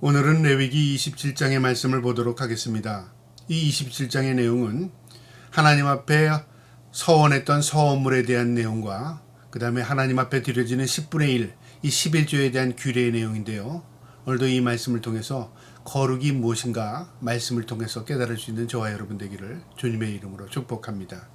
오늘은 레위기 27장의 말씀을 보도록 하겠습니다. 이 27장의 내용은 하나님 앞에 서원했던 서원물에 대한 내용과 그 다음에 하나님 앞에 드려지는 10분의 1, 이 11조에 대한 규례의 내용인데요. 오늘도 이 말씀을 통해서 거룩이 무엇인가 말씀을 통해서 깨달을 수 있는 저와 여러분 되기를 주님의 이름으로 축복합니다.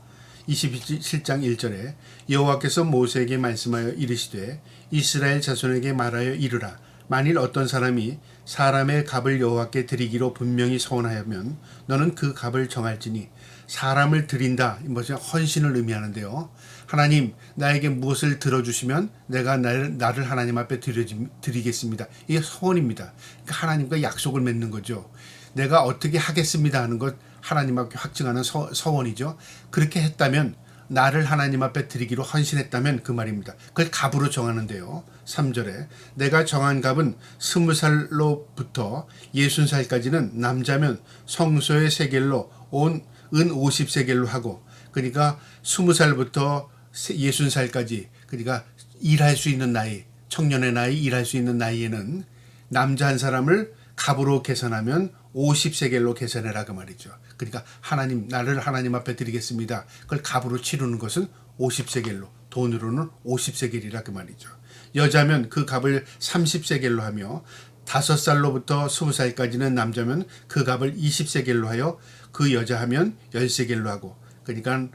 27장 1절에 여호와께서 모세에게 말씀하여 이르시되 이스라엘 자손에게 말하여 이르라. 만일 어떤 사람이 사람의 값을 여호와께 드리기로 분명히 서원하여면 너는 그 값을 정할지니 사람을 드린다. 이것은 헌신을 의미하는데요. 하나님 나에게 무엇을 들어주시면 내가 나를 하나님 앞에 드리겠습니다. 이게 서원입니다. 그러니까 하나님과 약속을 맺는 거죠. 내가 어떻게 하겠습니다 하는 것 하나님 앞에 확증하는 서원이죠. 그렇게 했다면 나를 하나님 앞에 드리기로 헌신했다면 그 말입니다. 그걸 값으로 정하는데요. 3절에 내가 정한 값은 20살로부터 60살까지는 남자면 성소의 세겔로 온 은 50세겔로 하고, 그러니까 20살부터 60살까지, 그러니까 일할 수 있는 나이, 청년의 나이, 일할 수 있는 나이에는 남자 한 사람을 값으로 계산하면 50세겔로 계산해라 그 말이죠. 그러니까 하나님, 나를 하나님 앞에 드리겠습니다. 그걸 값으로 치르는 것은 50세겔로, 돈으로는 50세겔이라 그 말이죠. 여자면 그 값을 30세겔로 하며 5살로부터 20살까지는 남자면 그 값을 20세겔로 하여 그 여자 하면 10세겔로 하고, 그러니까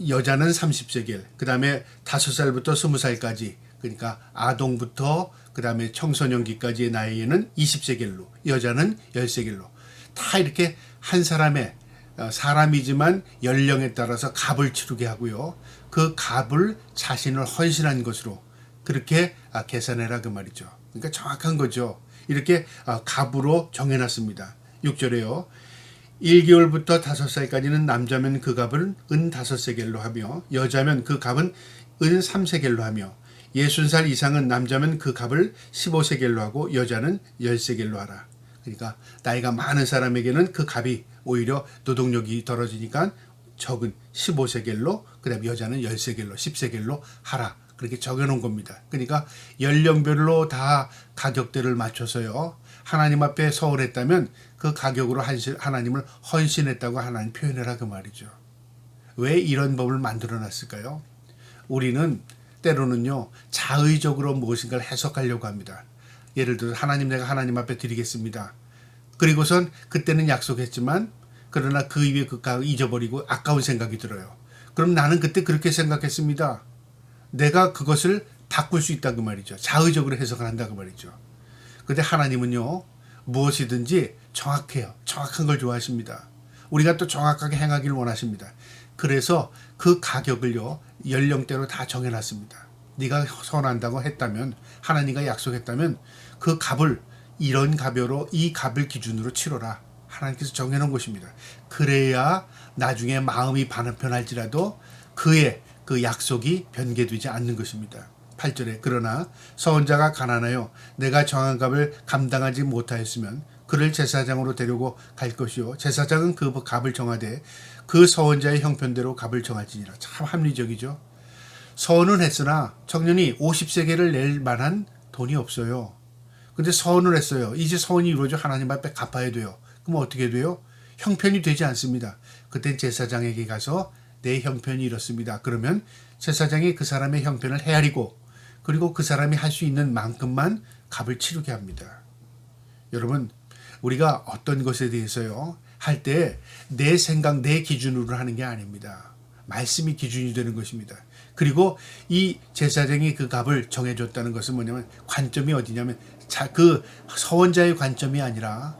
여자는 30세겔, 그 다음에 5살부터 20살까지, 그러니까 아동부터 그 다음에 청소년기까지의 나이에는 20세겔로, 여자는 10세겔로, 다 이렇게 한 사람의 사람이지만 연령에 따라서 값을 치르게 하고요. 그 값을 자신을 헌신한 것으로 그렇게 계산해라 그 말이죠. 그러니까 정확한 거죠. 이렇게 값으로 정해놨습니다. 6절에요. 1개월부터 5살까지는 남자면 그 값을 은 5세겔로 하며 여자면 그 값은 은 3세겔로 하며 60살 이상은 남자면 그 값을 15세겔로 하고 여자는 10세겔로 하라. 그러니까 나이가 많은 사람에게는 그 값이 오히려 노동력이 떨어지니까 적은 15세겔로, 그 다음에 여자는 10세겔로, 10세겔로 하라. 그렇게 적어놓은 겁니다. 그러니까 연령별로 다 가격대를 맞춰서요. 하나님 앞에 서원했다면 그 가격으로 하나님을 헌신했다고 하나님 표현해라 그 말이죠. 왜 이런 법을 만들어 놨을까요? 우리는 때로는요 자의적으로 무엇인가를 해석하려고 합니다. 예를 들어 하나님, 내가 하나님 앞에 드리겠습니다. 그리고선 그때는 약속했지만 그러나 그 이후에 그 값을 잊어버리고 아까운 생각이 들어요. 그럼 나는 그때 그렇게 생각했습니다. 내가 그것을 바꿀 수 있다 그 말이죠. 자의적으로 해석을 한다 그 말이죠. 그런데 하나님은요 무엇이든지 정확해요. 정확한 걸 좋아하십니다. 우리가 또 정확하게 행하기를 원하십니다. 그래서 그 가격을요 연령대로 다 정해놨습니다. 네가 선한다고 했다면, 하나님과 약속했다면 그 값을 이런 값으로, 이 값을 기준으로 치러라. 하나님께서 정해놓은 것입니다. 그래야 나중에 마음이 반편할지라도 그의 그 약속이 변개되지 않는 것입니다. 8절에 그러나 서원자가 가난하여 내가 정한 값을 감당하지 못하였으면 그를 제사장으로 데리고 갈 것이요 제사장은 그 값을 정하되 그 서원자의 형편대로 값을 정할지니라. 참 합리적이죠. 서원은 했으나 청년이 50세겔을 낼 만한 돈이 없어요. 근데 서원을 했어요. 이제 서원이 이루어져 하나님 앞에 갚아야 돼요. 그럼 어떻게 돼요? 형편이 되지 않습니다. 그땐 제사장에게 가서 내 형편이 이렇습니다. 그러면 제사장이 그 사람의 형편을 헤아리고 그리고 그 사람이 할 수 있는 만큼만 값을 치르게 합니다. 여러분, 우리가 어떤 것에 대해서요 할 때 내 생각, 내 기준으로 하는 게 아닙니다. 말씀이 기준이 되는 것입니다. 그리고 이 제사장이 그 값을 정해줬다는 것은 뭐냐면 관점이 어디냐면 그 서원자의 관점이 아니라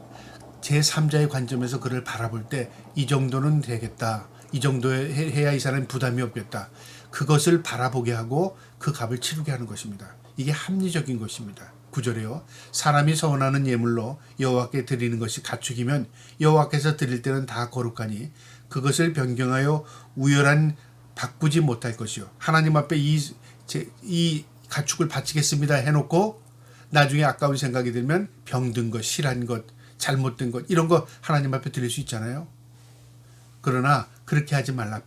제3자의 관점에서 그를 바라볼 때 이 정도는 되겠다. 이 정도 해야 이 사람이 부담이 없겠다. 그것을 바라보게 하고 그 값을 치르게 하는 것입니다. 이게 합리적인 것입니다. 9절에요. 사람이 서원하는 예물로 여호와께 드리는 것이 가축이면 여호와께서 드릴 때는 다 거룩하니 그것을 변경하여 우열한 바꾸지 못할 것이요. 하나님 앞에 이 가축을 바치겠습니다 해놓고 나중에 아까운 생각이 들면 병든 것, 실한 것, 잘못된 것 이런 거 하나님 앞에 드릴 수 있잖아요. 그러나 그렇게 하지 말라.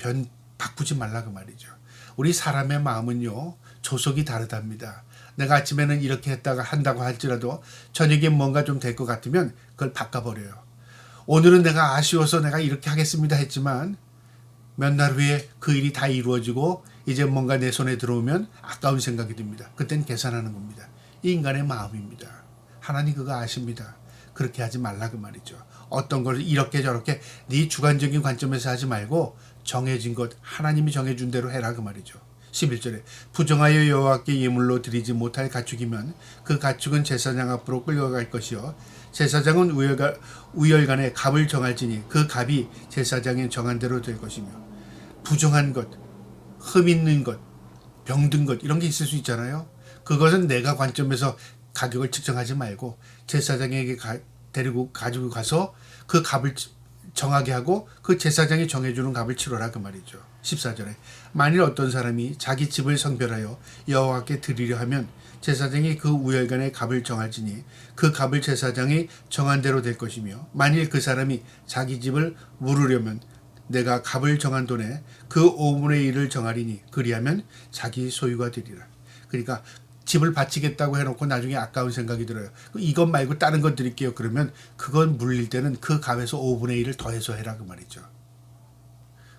바꾸지 말라 그 말이죠. 우리 사람의 마음은요 조속이 다르답니다. 내가 아침에는 이렇게 했다가 한다고 할지라도 저녁에 뭔가 좀 될 것 같으면 그걸 바꿔버려요. 오늘은 내가 아쉬워서 내가 이렇게 하겠습니다 했지만 몇 날 후에 그 일이 다 이루어지고 이제 뭔가 내 손에 들어오면 아까운 생각이 듭니다. 그땐 계산하는 겁니다. 이 인간의 마음입니다. 하나님 그거 아십니다. 그렇게 하지 말라 그 말이죠. 어떤 걸 이렇게 저렇게 네 주관적인 관점에서 하지 말고 정해진 것 하나님이 정해준 대로 해라 그 말이죠. 11절에 부정하여 여호와께 예물로 드리지 못할 가축이면 그 가축은 제사장 앞으로 끌려갈 것이요 제사장은 우열간에 값을 정할지니 그 값이 제사장이 정한 대로 될 것이며 부정한 것, 흠 있는 것, 병든 것 이런 게 있을 수 있잖아요. 그것은 내가 관점에서 가격을 측정하지 말고 제사장에게 데리고 가지고 가서 그 값을 정하게 하고 그 제사장이 정해주는 값을 치러라 그 말이죠. 14절에 만일 어떤 사람이 자기 집을 성별하여 여호와께 드리려 하면 제사장이 그 우열간의 값을 정할지니 그 값을 제사장이 정한 대로 될 것이며 만일 그 사람이 자기 집을 물으려면 내가 값을 정한 돈에 그 5분의 1을 정하리니 그리하면 자기 소유가 되리라. 그러니까 집을 바치겠다고 해놓고 나중에 아까운 생각이 들어요. 이것 말고 다른 것 드릴게요. 그러면 그건 물릴 때는 그 값에서 5분의 1을 더해서 해라 그 말이죠.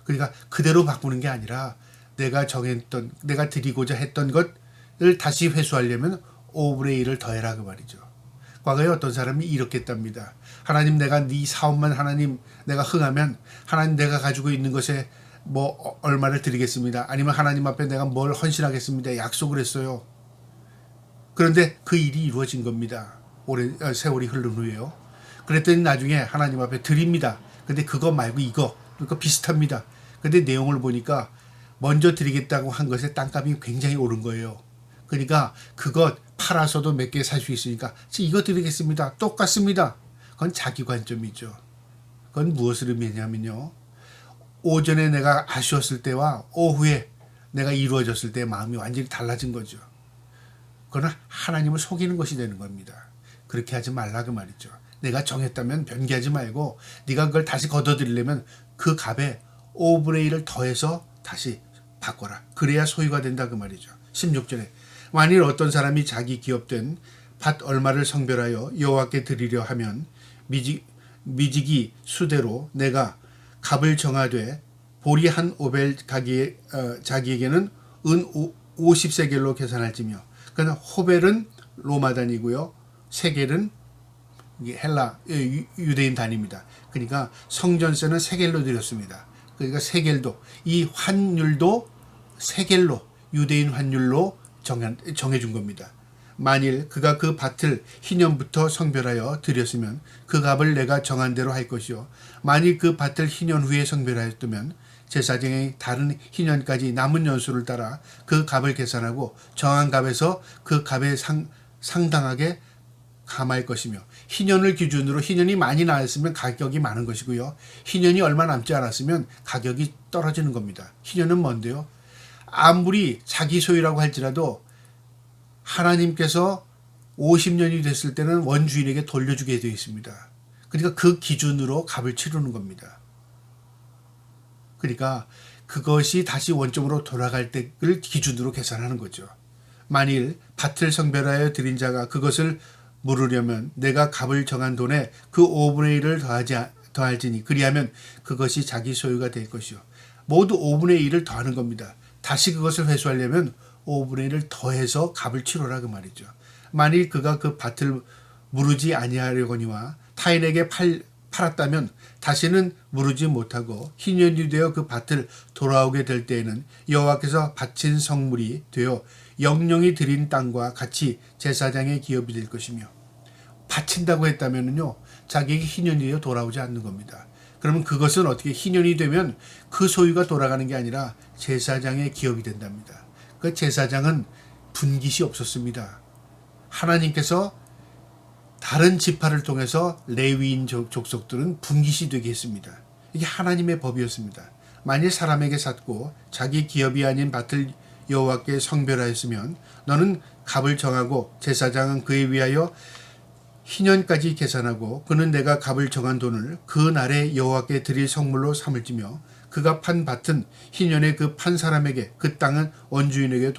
그러니까 그대로 바꾸는 게 아니라 내가 정했던 내가 드리고자 했던 것을 다시 회수하려면 5분의 1을 더해라 그 말이죠. 과거에 어떤 사람이 이렇게 했답니다. 하나님 내가 네 사업만 하나님 내가 흥하면 하나님 내가 가지고 있는 것에 뭐 얼마를 드리겠습니다. 아니면 하나님 앞에 내가 뭘 헌신하겠습니다. 약속을 했어요. 그런데 그 일이 이루어진 겁니다. 세월이 흐른 후에요. 그랬더니 나중에 하나님 앞에 드립니다. 근데 그거 말고 이거 비슷합니다. 근데 내용을 보니까 먼저 드리겠다고 한 것에 땅값이 굉장히 오른 거예요. 그러니까 그것 팔아서도 몇 개 살 수 있으니까 이거 드리겠습니다. 똑같습니다. 그건 자기 관점이죠. 그건 무엇을 의미하냐면요. 오전에 내가 아쉬웠을 때와 오후에 내가 이루어졌을 때 마음이 완전히 달라진 거죠. 그건 하나님을 속이는 것이 되는 겁니다. 그렇게 하지 말라 그 말이죠. 내가 정했다면 변기하지 말고 네가 그걸 다시 걷어들이려면 그 값에 5분의 1을 더해서 다시 바꿔라. 그래야 소유가 된다 그 말이죠. 16절에 만일 어떤 사람이 자기 기업된 밭 얼마를 성별하여 여호와께 드리려 하면 미지기 수대로 내가 값을 정하되 보리 한 오벨 자기에게는 은 50세겔로 계산할지며 그러나 호벨은 로마 단위고요. 세겔은 헬라 유대인 단위입니다. 그러니까 성전세는 세겔로 드렸습니다. 그러니까 세겔도 이 환율도 세겔로 유대인 환율로 정해준 겁니다. 만일 그가 그 밭을 희년부터 성별하여 드렸으면 그 값을 내가 정한 대로 할 것이요 만일 그 밭을 희년 후에 성별하였다면 제사장이 다른 희년까지 남은 연수를 따라 그 값을 계산하고 정한 값에서 그 값에 상당하게 감할 것이며 희년을 기준으로 희년이 많이 나왔으면 가격이 많은 것이고요. 희년이 얼마 남지 않았으면 가격이 떨어지는 겁니다. 희년은 뭔데요? 아무리 자기 소유라고 할지라도 하나님께서 50년이 됐을 때는 원주인에게 돌려주게 되어 있습니다. 그러니까 그 기준으로 값을 치르는 겁니다. 그러니까 그것이 다시 원점으로 돌아갈 때를 기준으로 계산하는 거죠. 만일 밭을 성별하여 드린 자가 그것을 물으려면 내가 값을 정한 돈에 그 5분의 1을 더할지니 그리하면 그것이 자기 소유가 될 것이요. 모두 5분의 1을 더하는 겁니다. 다시 그것을 회수하려면 5분의 1을 더해서 값을 치러라 그 말이죠. 만일 그가 그 밭을 무르지 아니하려거니와 타인에게 팔았다면 다시는 무르지 못하고 희년이 되어 그 밭을 돌아오게 될 때에는 여호와께서 바친 성물이 되어 영령이 드린 땅과 같이 제사장의 기업이 될 것이며 바친다고 했다면요 자기에게 희년이 되어 돌아오지 않는 겁니다. 그러면 그것은 어떻게 희년이 되면 그 소유가 돌아가는 게 아니라 제사장의 기업이 된답니다. 그 제사장은 분깃이 없었습니다. 하나님께서 다른 지파를 통해서 레위인 족속들은 분깃이 되게 했습니다. 이게 하나님의 법이었습니다. 만일 사람에게 샀고 자기 기업이 아닌 밭을 여호와께 성별하였으면 너는 값을 정하고 제사장은 그에 위하여 희년까지 계산하고 그는 내가 값을 정한 돈을 그 날에 여호와께 드릴 성물로 삼을지며 그가 판 밭은 희년에 그 판 사람에게 그 땅은 원주인에게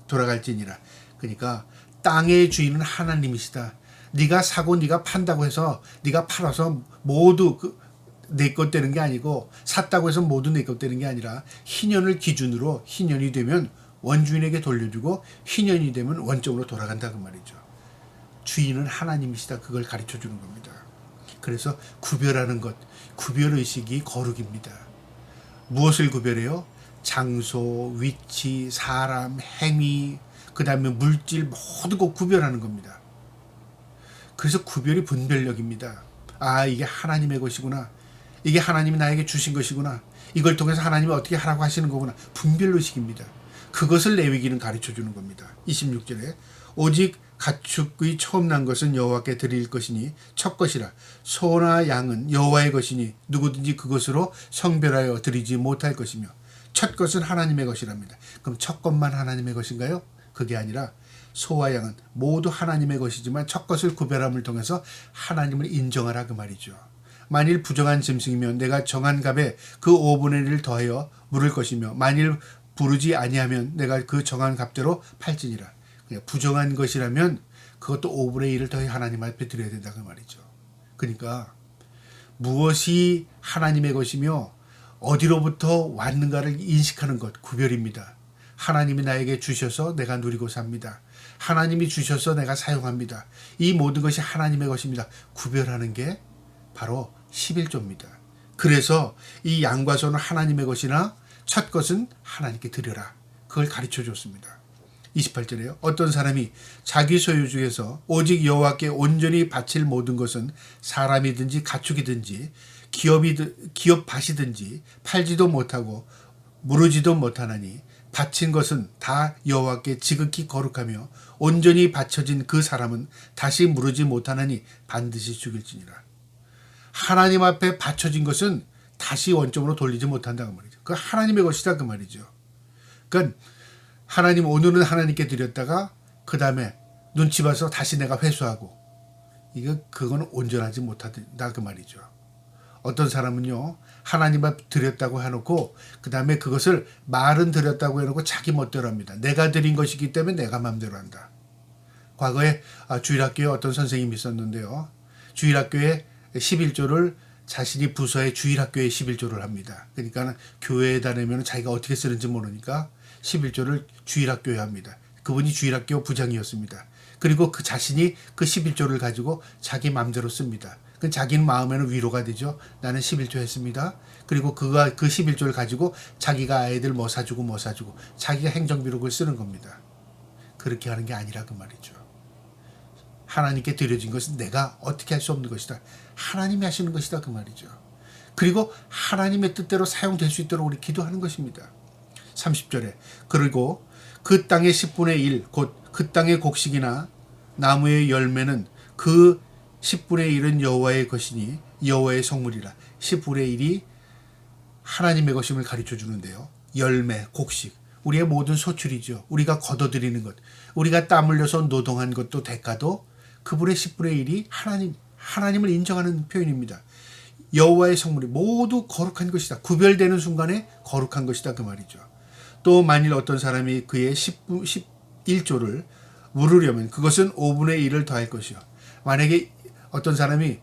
돌아갈지니라. 그러니까 땅의 주인은 하나님이시다. 네가 사고 네가 판다고 해서 네가 팔아서 모두 내 것 되는 게 아니고 샀다고 해서 모두 내 것 되는 게 아니라 희년을 기준으로 희년이 되면 원주인에게 돌려주고 희년이 되면 원적으로 돌아간다 그 말이죠. 주인은 하나님이시다. 그걸 가르쳐 주는 겁니다. 그래서 구별하는 것, 구별의식이 거룩입니다. 무엇을 구별해요? 장소, 위치, 사람, 행위, 그 다음에 물질 모두 것 구별하는 겁니다. 그래서 구별이 분별력입니다. 아, 이게 하나님의 것이구나. 이게 하나님이 나에게 주신 것이구나. 이걸 통해서 하나님이 어떻게 하라고 하시는 거구나. 분별의식입니다. 그것을 레위기는 가르쳐 주는 겁니다. 26절에 오직 가축의 처음 난 것은 여호와께 드릴 것이니 첫 것이라 소나 양은 여호와의 것이니 누구든지 그것으로 성별하여 드리지 못할 것이며 첫 것은 하나님의 것이랍니다. 그럼 첫 것만 하나님의 것인가요? 그게 아니라 소와 양은 모두 하나님의 것이지만 첫 것을 구별함을 통해서 하나님을 인정하라 그 말이죠. 만일 부정한 짐승이면 내가 정한 값에 그 5분의 1을 더하여 물을 것이며 만일 부르지 아니하면 내가 그 정한 값대로 팔지니라. 부정한 것이라면 그것도 5분의 1을 더해 하나님 앞에 드려야 된다 그 말이죠. 그러니까 무엇이 하나님의 것이며 어디로부터 왔는가를 인식하는 것, 구별입니다. 하나님이 나에게 주셔서 내가 누리고 삽니다. 하나님이 주셔서 내가 사용합니다. 이 모든 것이 하나님의 것입니다. 구별하는 게 바로 11조입니다. 그래서 이 양과 소는 하나님의 것이나 첫 것은 하나님께 드려라. 그걸 가르쳐 줬습니다. 28절에요. 어떤 사람이 자기 소유 중에서 오직 여호와께 온전히 바칠 모든 것은 사람이든지 가축이든지 기업 밭이든지 팔지도 못하고 무르지도 못하나니 바친 것은 다 여호와께 지극히 거룩하며 온전히 바쳐진 그 사람은 다시 무르지 못하나니 반드시 죽일지니라. 하나님 앞에 바쳐진 것은 다시 원점으로 돌리지 못한다 그 말이죠. 그 하나님의 것이다 그 말이죠. 그러니까 하나님 오늘은 하나님께 드렸다가 그 다음에 눈치 봐서 다시 내가 회수하고 그건 온전하지 못하다 그 말이죠. 어떤 사람은요 하나님 앞 드렸다고 해놓고 그 다음에 그것을 말은 드렸다고 해놓고 자기 멋대로 합니다. 내가 드린 것이기 때문에 내가 마음대로 한다. 과거에 주일학교에 어떤 선생님이 있었는데요. 주일학교에 11조를 자신이 부서의 주일학교에 11조를 합니다. 그러니까 교회에 다니면 자기가 어떻게 쓰는지 모르니까 11조를 주일학교에 합니다. 그분이 주일학교 부장이었습니다. 그리고 그 자신이 그 11조를 가지고 자기 마음대로 씁니다. 그 자기 마음에는 위로가 되죠. 나는 11조 했습니다. 그리고 그 11조를 가지고 자기가 아이들 뭐 사주고 자기가 행정기록을 쓰는 겁니다. 그렇게 하는 게 아니라 그 말이죠. 하나님께 드려진 것은 내가 어떻게 할 수 없는 것이다. 하나님이 하시는 것이다 그 말이죠. 그리고 하나님의 뜻대로 사용될 수 있도록 우리 기도하는 것입니다. 30절에 그리고 그 땅의 10분의 1 곧 그 땅의 곡식이나 나무의 열매는 그 10분의 1은 여호와의 것이니 여호와의 성물이라. 10분의 1이 하나님의 것임을 가르쳐 주는데요. 열매, 곡식, 우리의 모든 소출이죠. 우리가 거둬들이는 것, 우리가 땀 흘려서 노동한 것도 대가도 그분의 10분의 1이 하나님을 인정하는 표현입니다. 여호와의 성물이 모두 거룩한 것이다. 구별되는 순간에 거룩한 것이다 그 말이죠. 또 만일 어떤 사람이 그의 11조를 물으려면 그것은 5분의 1을 더할 것이요. 만약에 어떤 사람이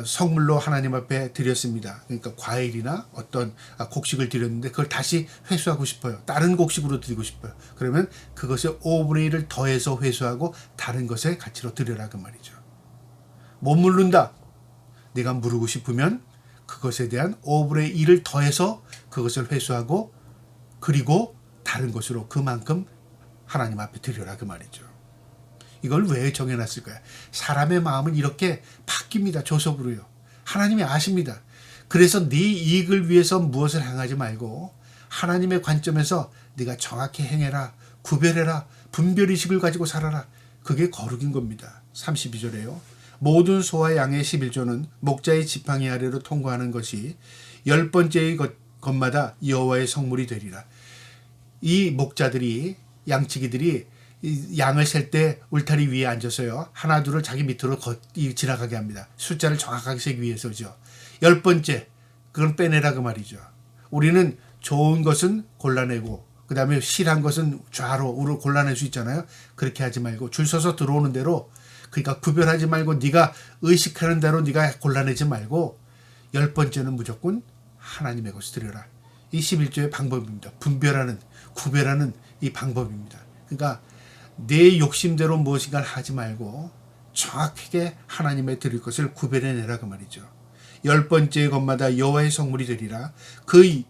성물로 하나님 앞에 드렸습니다. 그러니까 과일이나 어떤 곡식을 드렸는데 그걸 다시 회수하고 싶어요. 다른 곡식으로 드리고 싶어요. 그러면 그것의 5분의 1을 더해서 회수하고 다른 것의 가치로 드려라 그 말이죠. 못 물른다. 네가 물르고 싶으면 그것에 대한 5분의 1을 더해서 그것을 회수하고 그리고 다른 것으로 그만큼 하나님 앞에 드려라 그 말이죠. 이걸 왜 정해놨을까요? 사람의 마음은 이렇게 바뀝니다. 조석으로요. 하나님이 아십니다. 그래서 네 이익을 위해서 무엇을 행하지 말고 하나님의 관점에서 네가 정확히 행해라. 구별해라. 분별의식을 가지고 살아라. 그게 거룩인 겁니다. 32절에요. 모든 소와 양의 11조는 목자의 지팡이 아래로 통과하는 것이 10번째의 것마다 여호와의 성물이 되리라. 이 목자들이 양치기들이 양을 셀 때 울타리 위에 앉아서요. 하나 둘을 자기 밑으로 지나가게 합니다. 숫자를 정확하게 세기 위해서죠. 10번째 그건 빼내라 그 말이죠. 우리는 좋은 것은 골라내고 그 다음에 실한 것은 좌로 우로 골라낼 수 있잖아요. 그렇게 하지 말고 줄 서서 들어오는 대로, 그러니까 구별하지 말고 네가 의식하는 대로 네가 골라내지 말고 10번째는 무조건 하나님의 것을 드려라. 이 11조의 방법입니다. 구별하는 이 방법입니다. 그러니까 내 욕심대로 무엇인가를 하지 말고 정확하게 하나님의 드릴 것을 구별해내라 그 말이죠. 10번째 것마다 여호와의 성물이 되리라. 그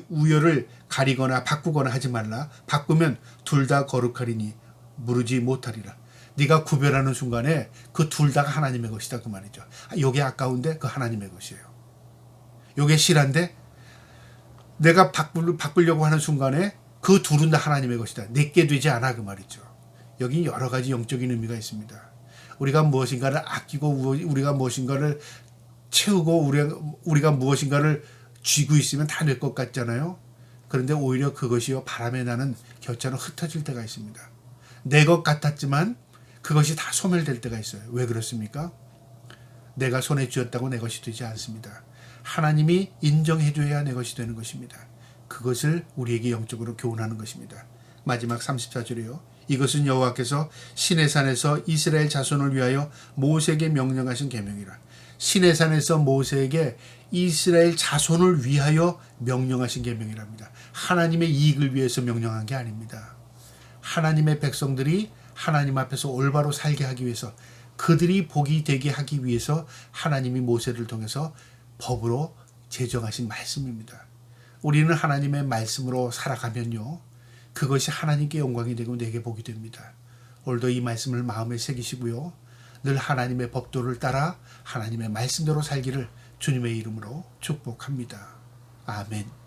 우열을 가리거나 바꾸거나 하지 말라. 바꾸면 둘 다 거룩하리니 무르지 못하리라. 네가 구별하는 순간에 그 둘 다가 하나님의 것이다 그 말이죠. 요게 아까운데 그 하나님의 것이에요. 요게 실한데 내가 바꾸려고 하는 순간에 그 둘은 다 하나님의 것이다. 내게 되지 않아 그 말이죠. 여기 여러 가지 영적인 의미가 있습니다. 우리가 무엇인가를 아끼고 우리가 무엇인가를 채우고 우리가 무엇인가를 쥐고 있으면 다 내 것 같잖아요. 그런데 오히려 그것이요 바람에 나는 겨처럼 흩어질 때가 있습니다. 내 것 같았지만 그것이 다 소멸될 때가 있어요. 왜 그렇습니까? 내가 손에 쥐었다고 내 것이 되지 않습니다. 하나님이 인정해줘야 내 것이 되는 것입니다. 그것을 우리에게 영적으로 교훈하는 것입니다. 마지막 34절이요. 이것은 여호와께서 시내산에서 이스라엘 자손을 위하여 모세에게 명령하신 계명이라. 시내산에서 모세에게 이스라엘 자손을 위하여 명령하신 계명이랍니다. 하나님의 이익을 위해서 명령한 게 아닙니다. 하나님의 백성들이 하나님 앞에서 올바로 살게 하기 위해서, 그들이 복이 되게 하기 위해서 하나님이 모세를 통해서 법으로 제정하신 말씀입니다. 우리는 하나님의 말씀으로 살아가면요, 그것이 하나님께 영광이 되고 내게 복이 됩니다. 오늘도 이 말씀을 마음에 새기시고요, 늘 하나님의 법도를 따라 하나님의 말씀대로 살기를 주님의 이름으로 축복합니다. 아멘.